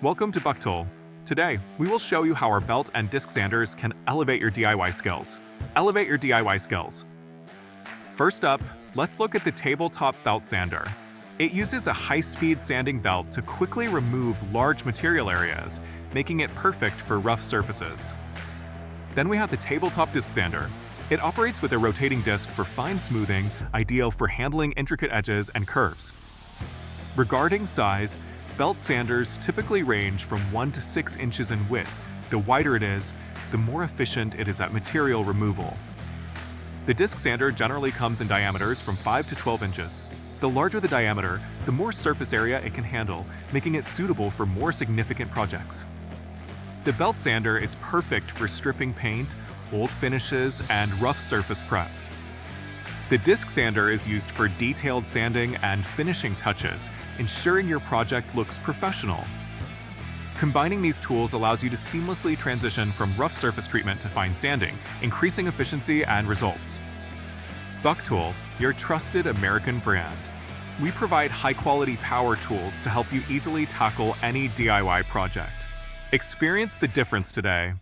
Welcome to Bucktool. Today, we will show you how our belt and disc sanders can elevate your DIY skills. Elevate your DIY skills. First up, let's look at the tabletop belt sander. It uses a high-speed sanding belt to quickly remove large material areas, making it perfect for rough surfaces. Then we have the tabletop disc sander. It operates with a rotating disc for fine smoothing, ideal for handling intricate edges and curves. Regarding size, belt sanders typically range from 1 to 6 inches in width. The wider it is, the more efficient it is at material removal. The disc sander generally comes in diameters from 5 to 12 inches. The larger the diameter, the more surface area it can handle, making it suitable for more significant projects. The belt sander is perfect for stripping paint, old finishes, and rough surface prep. The disc sander is used for detailed sanding and finishing touches, ensuring your project looks professional. Combining these tools allows you to seamlessly transition from rough surface treatment to fine sanding, increasing efficiency and results. Bucktool, your trusted American brand. We provide high-quality power tools to help you easily tackle any DIY project. Experience the difference today.